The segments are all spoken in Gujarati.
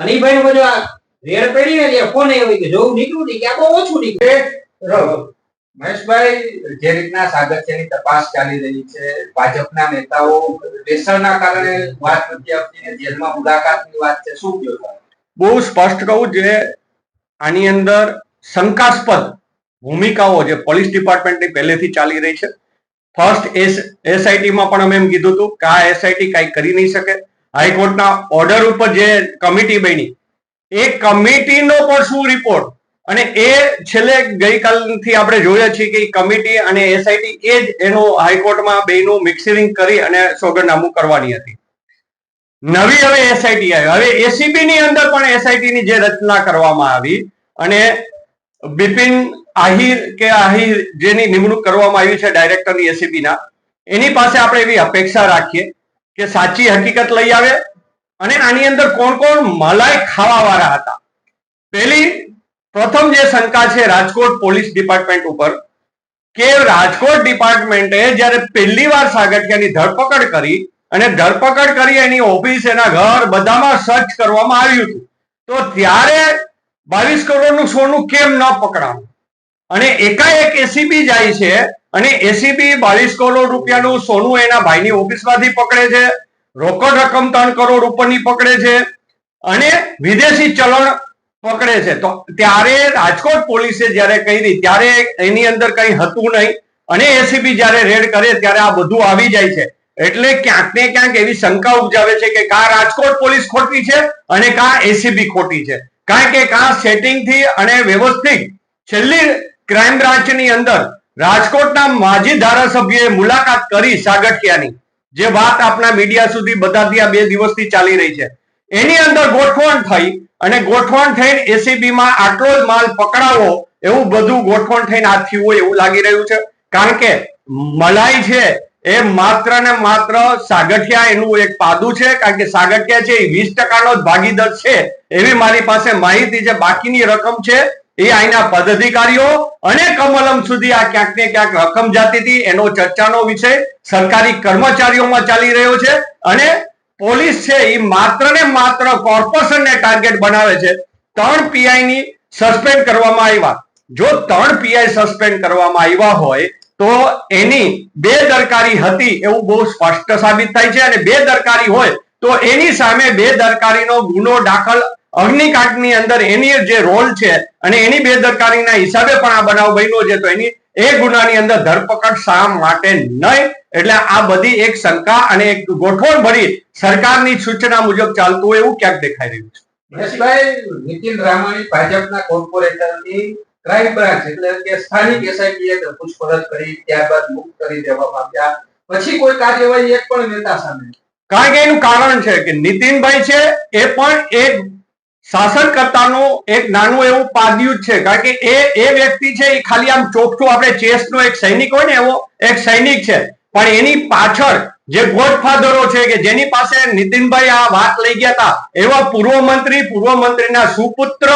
અને એ ભાઈ બધું રેડ પડી ને ફોન આવ્યો કે જોવું નીકળ્યું નહીં કે આ બહુ ઓછું નીકળ્યું. મહેશભાઈ, જે રીતના સાગઠિયાની તપાસ ચાલી રહી છે, ભાજપના નેતાઓ પ્રેશરના કારણે વાત નથી આવતી, જેલમાં મુલાકાતની વાત છે, શું કહો? બહુ સ્પષ્ટ કહું, જે આની અંદર શંકાસ્પદ ભૂમિકાઓ જે પોલીસ ડિપાર્ટમેન્ટની પહેલેથી ચાલી રહી છે. ફર્સ્ટ એસઆઈટીમાં પણ અમે એમ કીધું હતું કે આ એસઆઈટી કઈ કરી નહીં શકે. હાઈકોર્ટના ઓર્ડર ઉપર જે કમિટી બની, એ કમિટીનો પણ શું રિપોર્ટ, અને એ છેલ્લે ગઈકાલથી આપણે જોઈએ છીએ કે કમિટી અને એસઆઈટી એ જ એનું હાઈકોર્ટમાં બેનું મિક્સિંગ કરી અને સોગંદનામું કરવાની હતી. નવી હવે એસઆઈટી આવી, હવે એસીબી ની અંદર પણ એસઆઈટી ની જે રચના કરવામાં આવી અને બિપિન આહિર જેની નિમણૂક કરવામાં આવી છે ડાયરેક્ટરની એસીબી ના, એની પાસે આપણે એવી અપેક્ષા રાખીએ કે સાચી હકીકત લઈ આવે અને આની અંદર કોણ કોણ મલાઈ ખાવા વાળા હતા. પ્રથમ જે શંકા છે રાજકોટ પોલીસ ડિપાર્ટમેન્ટ ઉપર, કે રાજકોટ ડિપાર્ટમેન્ટે જયારે પહેલી વાર સાગઠિયાની ધરપકડ કરી અને ધરપકડ કરી એની ઓફિસ, એના ઘર બધામાં સર્ચ કરવામાં આવ્યું હતું, તો ત્યારે 22 કરોડનું સોનું કેમ ન પકડાયું? અને એકાએક એસીબી જાય છે અને એસીબી 22 કરોડ રૂપિયાનું સોનું એના ભાઈની ઓફિસમાંથી પકડે છે, રોકડ રકમ 3 કરોડ ઉપરની પકડે છે અને વિદેશી ચલણ પકડે છે. તો ત્યારે રાજકોટ પોલીસે જયારે કરી ત્યારે એની અંદર કઈ હતું નહીં અને એસીબી જયારે રેડ કરે ત્યારે આ બધું આવી જાય છે. એટલે ક્યાંક ને ક્યાંક એવી શંકા ઉપજાવે છે કે કા રાજકોટ પોલીસ ખોટી છે અને કા એસીબી ખોટી છે. કારણ કે કા સેટિંગ થી અને વ્યવસ્થિત છેલ્લી ક્રાઇમ બ્રાન્ચ ની અંદર રાજકોટના માજી ધારાસભ્યએ મુલાકાત કરી સાગઠિયાની, જે વાત આપણા મીડિયા સુધી બધા 2 દિવસથી ચાલી રહી છે, એની અંદર ગોઠવણ થઈ અને ગોઠવણ થઈને એસીબી માં આટલો જ માલ પકડાવો એવું બધું ગોઠવણ થઈને આ થયું હોય એવું લાગી રહ્યું છે. કારણ કે મલાઈ છે એ માત્ર ને માત્ર સાગઠિયા એનું એક પાદું છે, કારણ કે સાગઠિયા છે એ 20% જ ભાગીદાર છે એવી મારી પાસે માહિતી છે. બાકીની રકમ છે એ અહીંના પદાધિકારીઓ અને કમલમ સુધી આ ક્યાંક ને ક્યાંક રકમ જાતી હતી, એનો ચર્ચાનો વિષય સરકારી કર્મચારીઓમાં ચાલી રહ્યો છે. અને પોલીસ છે એ માત્ર ને માત્ર કોર્પોરેશનને ટાર્ગેટ બનાવે છે. 3 પીઆઈ ની સસ્પેન્ડ કરવામાં આવ્યા. જો 3 પીઆઈ સસ્પેન્ડ કરવામાં આવ્યા હોય તો એની બેદરકારી હતી એવું બહુ સ્પષ્ટ સાબિત થાય છે. અને બેદરકારી હોય તો એની સામે બેદરકારીનો ગુનો દાખલ અગ્નિકાંડની અંદર એની જે રોલ છે અને એની બેદરકારીના હિસાબે પણ આ બનાવ બન્યો છે, તો એની એ ગુનાની અંદર ધરપકડ શા માટે નહીં? એટલે આ બધી એક શંકા અને એક ગોઠવણ ભરી સરકારની સૂચના મુજબ ચાલતું હોય એવું ક્યાંક દેખાઈ રહ્યું છે. મહેશભાઈ, નીતિન રામાણી ભાજપના કોર્પોરેટરની ક્રાઇમ બ્રાન્ચ એટલે કે સ્થાનિક એસઆઈટીએ પૂછપરછ કરી, ત્યારબાદ મુક્ત કરી દેવામાં આવ્યા, પછી કોઈ કાર્યવાહી એક પણ નેતા સામે? કારણ કે એનું કારણ છે કે નીતિનભાઈ છે એ પણ એક શાસનકર્તાનું એક નાનું એવું પાદ્યું છે. કારણ કે એ વ્યક્તિ છે એ ખાલી આમ ચોખ્ઠું આપણે ચેસનો એક સૈનિક હોય ને એવો એક સૈનિક છે, પણ એની પાછળ જે ગોડફાધરો છે કે જેની પાસે નીતિનભાઈ આ વાત લઈ ગયા હતા એવા પૂર્વ મંત્રીના સુપુત્ર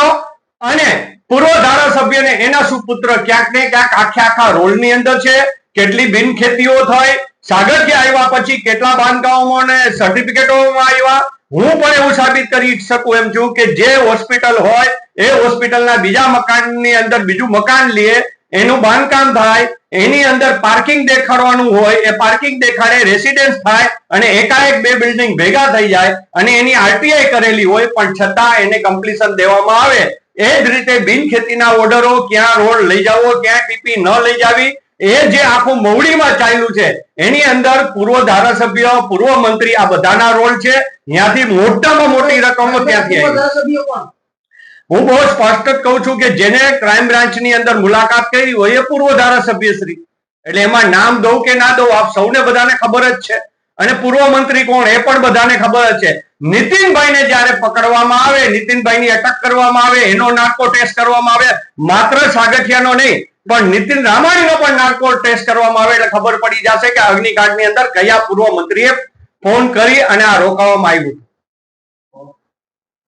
અને પૂર્વ ધારાસભ્ય ને એના સુપુત્ર ક્યાંક ને ક્યાંક આખા રોલની અંદર છે. કેટલી બિનખેતીઓ થઈ, સાગઠિયા આવ્યા પછી કેટલા બાંધકામો અને સર્ટિફિકેટોમાં આવ્યા. હું પણ એવું સાબિત કરી શકું એમ છું કે જે હોસ્પિટલ હોય એ હોસ્પિટલના બીજા મકાનની અંદર બીજું મકાન લે, એનું બાંધકામ થાય, એની અંદર પાર્કિંગ દેખાડવાનું હોય, એ પાર્કિંગ દેખાડે, રેસિડેન્સ થાય અને એકાએક 2 બિલ્ડિંગ ભેગા થઈ જાય અને એની આરટીઆઈ કરેલી હોય પણ છતાં એને કમ્પ્લીશન દેવામાં આવે. એ જ રીતે બિનખેતીના ઓર્ડરો, ક્યાં રોડ લઈ જવો, ક્યાં ટીપી ન લઈ જાવી, એ જે આખું મવડીમાં ચાલ્યું છે એની અંદર પૂર્વ ધારાસભ્ય, પૂર્વ મંત્રી આ બધાના રોલ છે. ત્યાંથી મોટામાં મોટી રકમો ત્યાંથી આવી. હું બહુ સ્પષ્ટ કહું છું કે જેને ક્રાઇમ બ્રાન્ચની અંદર મુલાકાત કરી હોય એ પૂર્વ ધારાસભ્ય શ્રી, એટલે એમાં નામ દઉં કે ના દઉં આપ સૌને બધાને ખબર જ છે. અને પૂર્વ મંત્રી કોણ એ પણ બધાને ખબર જ છે. નીતિનભાઈને જયારે પકડવામાં આવે, નીતિનભાઈની અટક કરવામાં આવે, એનો નાર્કો ટેસ્ટ કરવામાં આવે, માત્ર સાગઠિયાનો નહીં પણ નીતિન રામાણીનો પણ નાર્કો ટેસ્ટ કરવામાં આવે એટલે ખબર પડી જશે કે અગ્નિકાંડની અંદર કયા પૂર્વ મંત્રીએ ફોન કરી અને આ રોકાવામાં આવ્યું.